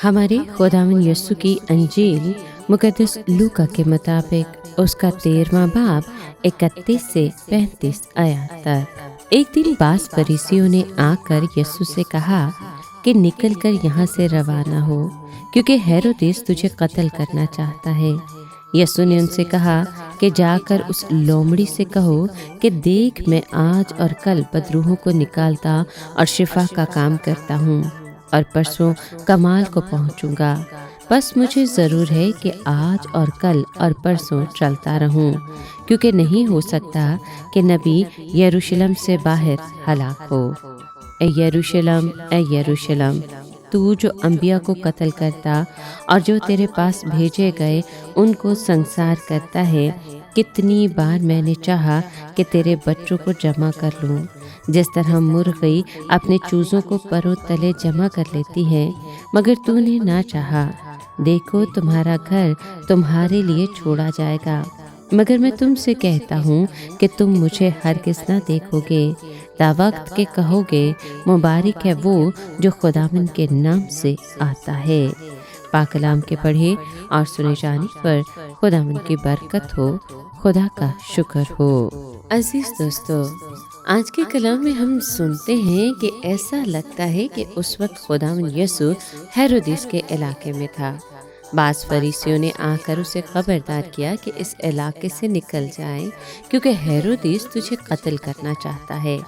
हमारे खुदावंद यीशु की अंजील मुकद्दस लूका के मुताबिक उसका 13वां बाब 31 से 35 आयत तक। एक दिन बास फरीसियों ने आकर यीशु से कहा कि निकलकर यहाँ से रवाना हो, क्योंकि हेरोदेस तुझे कत्ल करना चाहता है। यीशु ने उनसे कहा कि जाकर उस लोमड़ी से कहो कि देख, मैं आज और कल बदरूहों को निकालता और शिफा का काम करता हूँ और परसों कमाल को पहुँचूँगा। बस मुझे ज़रूर है कि आज और कल और परसों चलता रहूं, क्योंकि नहीं हो सकता कि नबी यरूशलेम से बाहर हलाक हो। ए यरूशलेम, ए यरूशलेम, तू जो अंबिया को कत्ल करता और जो तेरे पास भेजे गए उनको संसार करता है, कितनी बार मैंने चाहा कि तेरे बच्चों को जमा कर लूं, जिस तरह मुर्गी अपने चूज़ों को परों तले जमा कर लेती है, मगर तूने ना चाहा। देखो, तुम्हारा घर तुम्हारे लिए छोड़ा जाएगा, मगर मैं तुमसे कहता हूँ कि तुम मुझे हरगिज़ न देखोगे। ता वक्त के कहोगे, मुबारक है वो जो खुदावंद के नाम से आता है। पाक कलाम के पढ़े और सुने जाने पर खुदावंद की बरकत हो, खुदा का शुक्र हो। अजीज दोस्तों, आज के कलाम में हम सुनते हैं कि ऐसा लगता है कि उस वक्त खुदावंद यीशु हेरोदेस के इलाके में था। बास फरीसियों ने आकर उसे खबरदार किया कि इस इलाके से निकल जाए, क्योंकि हेरोदेस तुझे कत्ल करना चाहता है।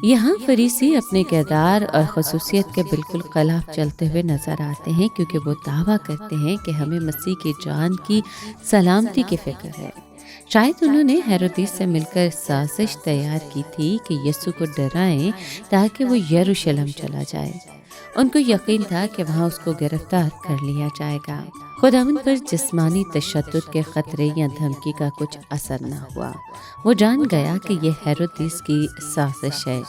यहाँ फरीसी अपने किरदार और खसूसियत के बिल्कुल खिलाफ चलते हुए नजर आते हैं, क्योंकि वो दावा करते हैं कि हमें मसीह की जान की सलामती की फिक्र है। शायद उन्होंने हेरोदेस से मिलकर साजिश तैयार की थी कि यीशु को डराएं ताकि वो यरूशलेम चला जाए। उनको यकीन था कि वहाँ उसको गिरफ्तार कर लिया जाएगा। खुदावंद पर जिस्मानी तशद्दुद के खतरे या धमकी का कुछ असर न हुआ। वो जान गया कि यह हेरोदेस की साजिश है।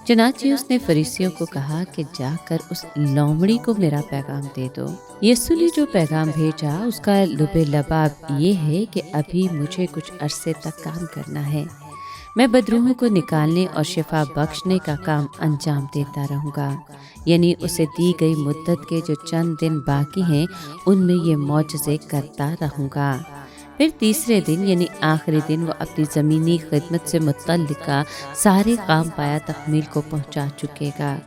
चुनांचे उसने फरीसियों को कहा कि जाकर उस लोमड़ी को मेरा पैगाम दे दो। यीशु ने जो पैगाम भेजा उसका लुबे लबाब ये है कि अभी मुझे कुछ अरसे तक काम करना है। मैं बदरूहों को निकालने और शिफा बख्शने का काम अंजाम देता रहूँगा, यानी उसे दी गई मुद्दत के जो चंद दिन बाकी हैं उनमें ये मौजज़े करता रहूँगा। फिर तीसरे दिन यानी आखिरी दिन वो अपनी ज़मीनी खिदमत से मुतल्लिका सारे काम पाया तकमील को पहुँचा चुकेगा।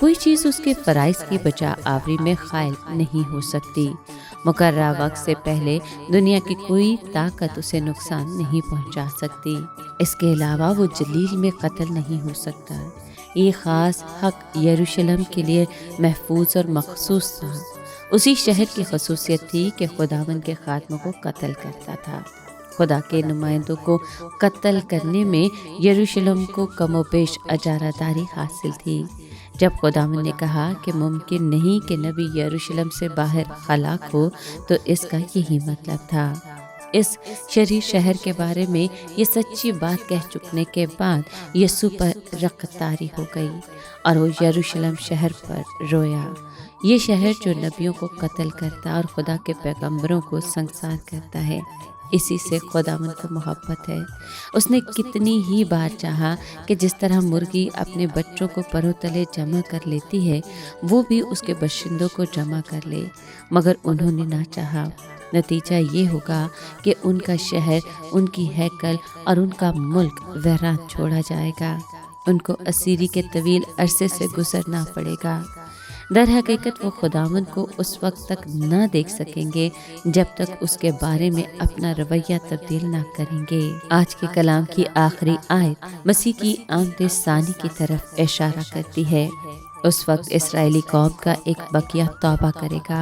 कोई चीज़ उसके फ़राइज़ की बचा आवरी में ख़ायल नहीं हो सकती। मुकर्रा वक्त से पहले दुनिया की कोई ताकत उसे नुकसान नहीं पहुंचा सकती। इसके अलावा वो जलील में कत्ल नहीं हो सकता। ये ख़ास हक यरूशलेम के लिए महफूज और मखसूस था। उसी शहर की खसूसियत थी कि खुदावंद के खात्मों को कत्ल करता था। खुदा के नुमाइंदों को कत्ल करने में यरूशलेम को कमोबेश अजारादारी हासिल थी। जब खुदावंद ने कहा कि मुमकिन नहीं कि नबी यरूशलेम से बाहर हलाक हो, तो इसका यही मतलब था। इस शरीर शहर के बारे में ये सच्ची बात कह चुकने के बाद यीशु पर रख्तारी हो गई और वो यरूशलेम शहर पर रोया। ये शहर जो नबियों को कत्ल करता और खुदा के पैगंबरों को संसार करता है, इसी से खुदावंद को मोहब्बत है। उसने कितनी ही बार चाहा कि जिस तरह मुर्गी अपने बच्चों को परों तले जमा कर लेती है, वो भी उसके बशिंदों को जमा कर ले, मगर उन्होंने ना चाहा। नतीजा ये होगा कि उनका शहर, उनकी हैकल और उनका मुल्क वीरान छोड़ा जाएगा। उनको असीरी के तवील अरसे से गुजरना पड़ेगा। दर हकीकत वो खुदावंद को उस वक्त तक न देख सकेंगे जब तक उसके बारे में अपना रवैया तब्दील न करेंगे। आज के कलाम की आखिरी आयत मसीह की आमद सानी की तरफ इशारा करती है। उस वक्त इस्राएली कौम का एक बकिया तौबा करेगा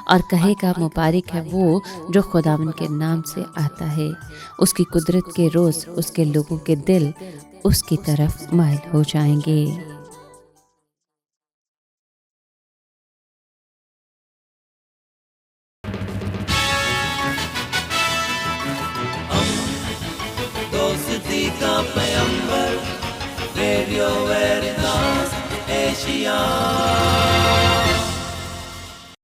और कहेगा, मुबारक है वो जो खुदावंद के नाम से आता है। उसकी कुदरत के रोज़ उसके लोगों के दिल उसकी तरफ माइल हो जाएंगे। दोस्ती का पैगंबर, रेडियो वेरितास एशिया।